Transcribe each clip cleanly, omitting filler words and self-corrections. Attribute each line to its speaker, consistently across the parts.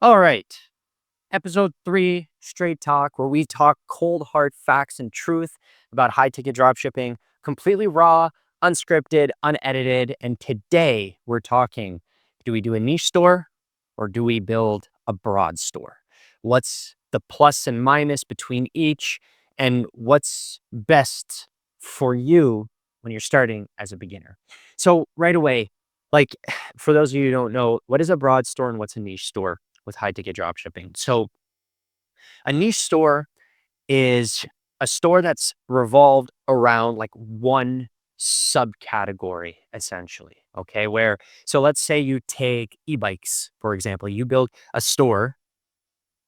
Speaker 1: All right. Episode 3, Straight Talk, where we talk cold, hard facts and truth about high ticket dropshipping, completely raw, unscripted, unedited. And today we're talking, do we do a niche store or do we build a broad store? What's the plus and minus between each? And what's best for you when you're starting as a beginner? So, right away, like for those of you who don't know, what is a broad store and what's a niche store with high ticket dropshipping? So, a niche store is a store that's revolved around like one subcategory, essentially. Okay. So let's say you take e bikes, for example, you build a store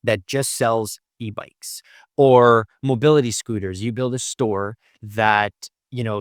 Speaker 1: that just sells e-bikes, or mobility scooters. You build a store that,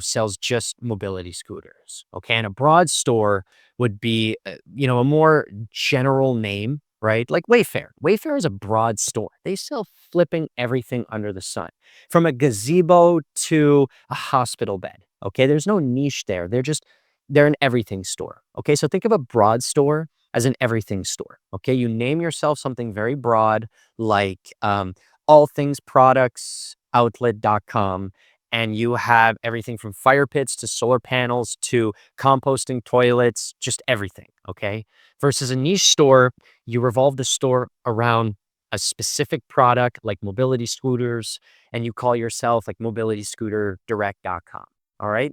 Speaker 1: sells just mobility scooters. Okay. And a broad store would be, a more general name, right? Like Wayfair. Wayfair is a broad store. They sell flipping everything under the sun, from a gazebo to a hospital bed. Okay. There's no niche there. They're an everything store. Okay. So think of a broad store as an everything store. Okay. You name yourself something very broad, like all things products outlet.com, and you have everything from fire pits to solar panels to composting toilets, just everything. Okay. Versus a niche store, you revolve the store around a specific product like mobility scooters, and you call yourself like mobilityscooterdirect.com. All right.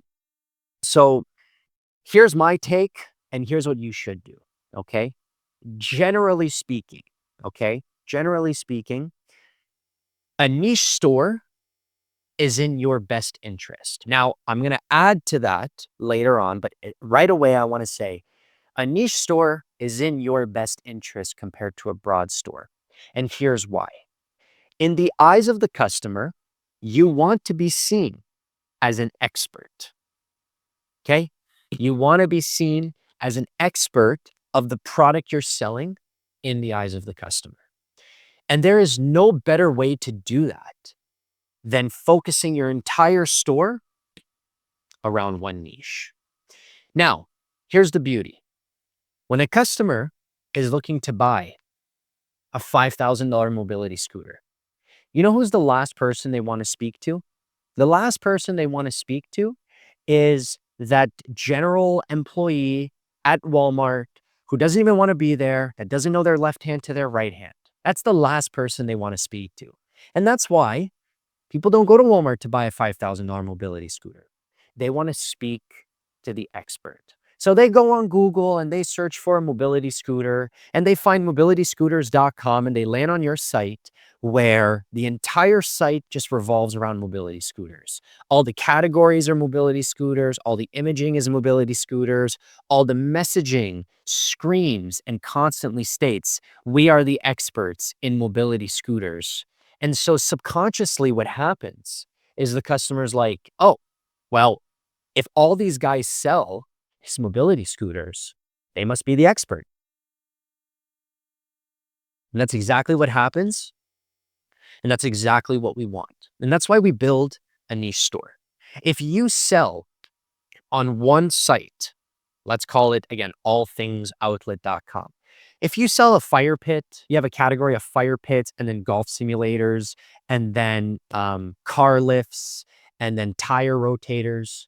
Speaker 1: So here's my take, and here's what you should do. Okay. Generally speaking, okay, generally speaking, a niche store is in your best interest. Now, I'm going to add to that later on, but right away, I want to say a niche store is in your best interest compared to a broad store. And here's why. In the eyes of the customer, you want to be seen as an expert. Okay. You want to be seen as an expert of the product you're selling in the eyes of the customer. And there is no better way to do that than focusing your entire store around one niche. Now, here's the beauty. When a customer is looking to buy a $5,000 mobility scooter, you know who's the last person they want to speak to? The last person they want to speak to is that general employee at Walmart who doesn't even want to be there, that doesn't know their left hand to their right hand. That's the last person they want to speak to. And that's why people don't go to Walmart to buy a $5,000 mobility scooter. They want to speak to the expert. So they go on Google and they search for a mobility scooter, and they find mobilityscooters.com, and they land on your site where the entire site just revolves around mobility scooters. All the categories are mobility scooters. All the imaging is mobility scooters. All the messaging screams and constantly states, we are the experts in mobility scooters. And so subconsciously, what happens is the customer's like, oh, well, if all these guys sell his mobility scooters, they must be the expert. And that's exactly what happens. And that's exactly what we want. And that's why we build a niche store. If you sell on one site, let's call it again, allthingsoutlet.com. If you sell a fire pit, you have a category of fire pits, and then golf simulators, and then car lifts, and then tire rotators.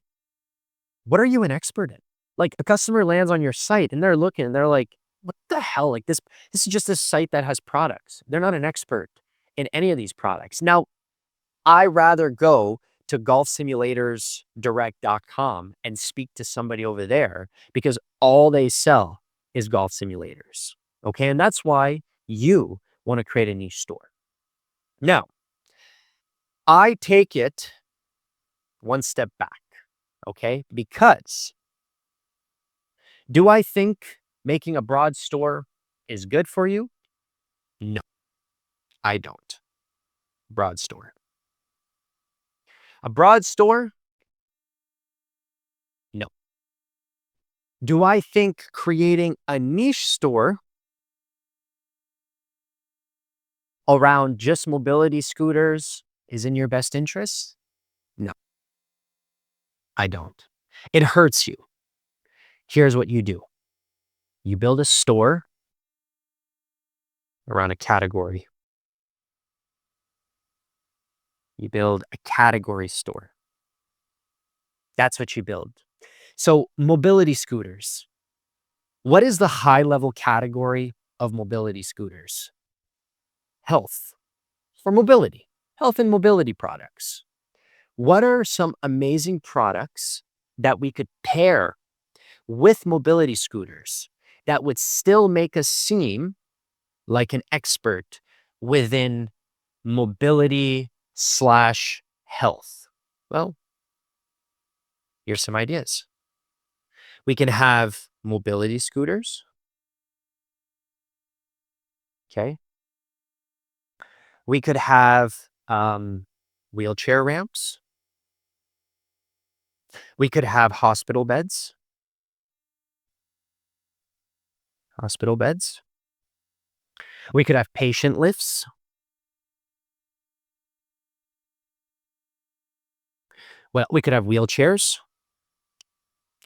Speaker 1: What are you an expert in? Like, a customer lands on your site and they're looking and they're like, what the hell? Like, this is just a site that has products. They're not an expert in any of these products. Now, I rather go to golfsimulatorsdirect.com and speak to somebody over there because all they sell is golf simulators. Okay. And that's why you want to create a niche store. Now, I take it one step back. Okay. Because do I think making a broad store is good for you? No, I don't. Broad store. A broad store? No. Do I think creating a niche store around just mobility scooters is in your best interest? No, I don't. It hurts you. Here's what you do. You build a store around a category. You build a category store. That's what you build. So mobility scooters. What is the high level category of mobility scooters? Health for mobility, health and mobility products. What are some amazing products that we could pair with mobility scooters that would still make us seem like an expert within mobility slash health? Well, here's some ideas. We can have mobility scooters. Okay. We could have wheelchair ramps. We could have hospital beds. Hospital beds. We could have patient lifts. Well, we could have wheelchairs.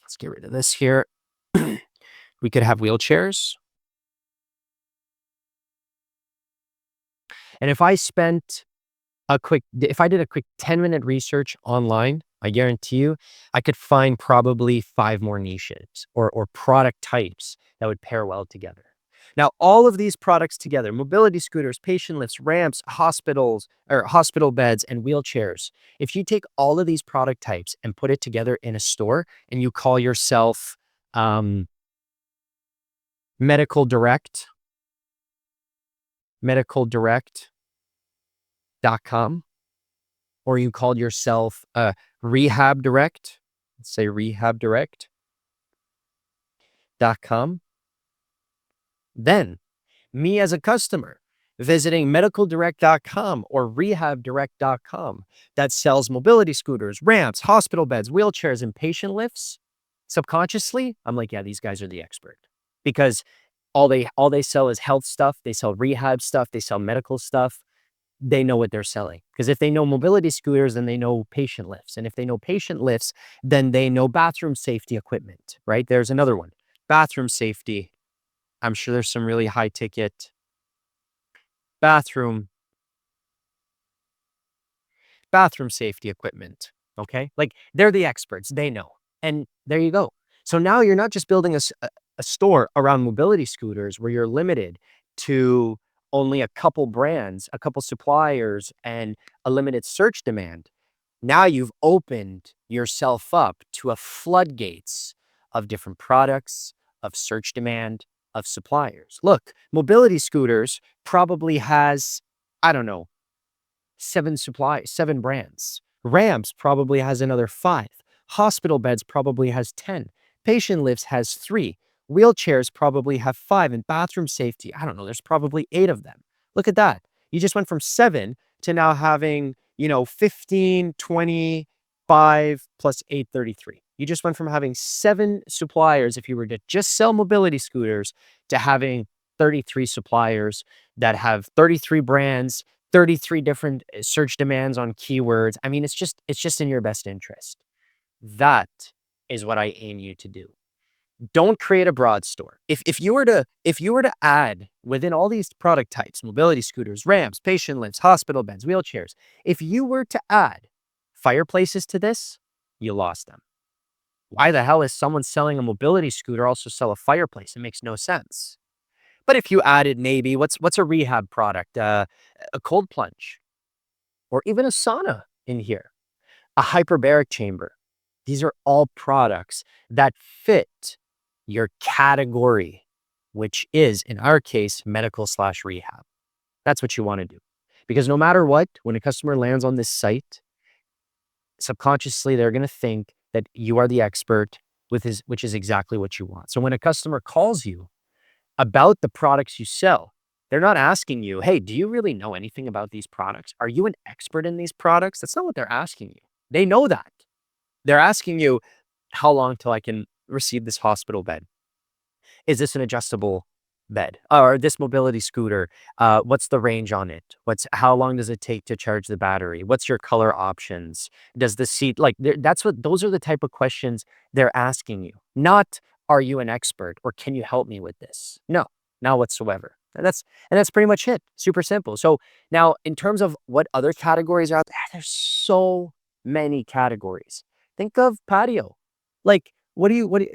Speaker 1: Let's get rid of this here. We could have wheelchairs. And if I did a quick 10-minute research online, I guarantee you, I could find probably 5 more niches or product types that would pair well together. Now, all of these products together, mobility scooters, patient lifts, ramps, hospitals or hospital beds and wheelchairs. If you take all of these product types and put it together in a store and you call yourself um, Medical Direct, medicaldirect.com, or you called yourself Rehab Direct, let's say rehabdirect.com, then me as a customer visiting medicaldirect.com or rehabdirect.com that sells mobility scooters, ramps, hospital beds, wheelchairs, and patient lifts, subconsciously, I'm like, yeah, these guys are the expert because all they sell is health stuff. They sell rehab stuff. They sell medical stuff. They know what they're selling. Because if they know mobility scooters, then they know patient lifts. And if they know patient lifts, then they know bathroom safety equipment, right? There's another one. Bathroom safety. I'm sure there's some really high ticket bathroom safety equipment. Okay. Like they're the experts. They know. And there you go. So now you're not just building a store around mobility scooters where you're limited to only a couple brands, a couple suppliers, and a limited search demand. Now you've opened yourself up to a floodgates of different products, of search demand, of suppliers. Look, mobility scooters probably has, I don't know, 7 brands. Ramps probably has another 5. Hospital beds probably has 10. Patient lifts has 3. Wheelchairs probably have 5. And bathroom safety, I don't know, there's probably 8 of them. Look at that. You just went from 7 to now having, 15, 25 plus 8, 33. You just went from having 7 suppliers, if you were to just sell mobility scooters, to having 33 suppliers that have 33 brands, 33 different search demands on keywords. I mean, it's just in your best interest. That is what I aim you to do. Don't create a broad store. If you were to add within all these product types, mobility scooters, ramps, patient lifts, hospital beds, wheelchairs, if you were to add fireplaces to this, you lost them. Why the hell is someone selling a mobility scooter also sell a fireplace? It makes no sense. But if you added maybe what's a rehab product, a cold plunge, or even a sauna in here, a hyperbaric chamber. These are all products that fit your category, which is in our case medical slash rehab. That's what you want to do, because no matter what, when a customer lands on this site, subconsciously they're going to think that you are the expert which is exactly what you want. So when a customer calls you about the products you sell, they're not asking you, hey, do you really know anything about these products? Are you an expert in these products? That's not what they're asking you. They know that. They're asking you, how long till I can receive this hospital bed? Is this an adjustable bed or this mobility scooter? What's the range on it? How long does it take to charge the battery? What's your color options? Does the seat those are the type of questions they're asking you. Not, are you an expert or can you help me with this? No, not whatsoever. And that's pretty much it. Super simple. So now in terms of what other categories are out there, there's so many categories. Think of patio. Like,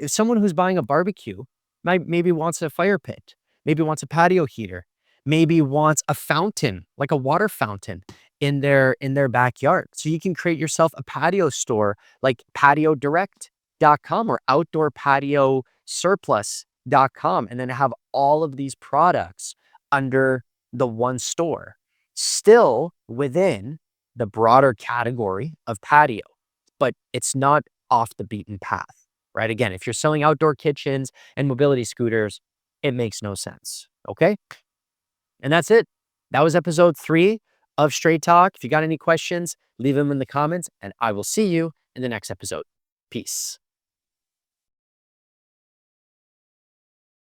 Speaker 1: someone who's buying a barbecue might maybe wants a fire pit, maybe wants a patio heater, maybe wants a fountain, like a water fountain in their backyard. So you can create yourself a patio store like patiodirect.com or outdoorpatiosurplus.com, and then have all of these products under the one store, still within the broader category of patio, but it's not off the beaten path, right? Again, if you're selling outdoor kitchens and mobility scooters, it makes no sense. Okay. And that's it. That was episode 3 of Straight Talk. If you got any questions, leave them in the comments and I will see you in the next episode. Peace.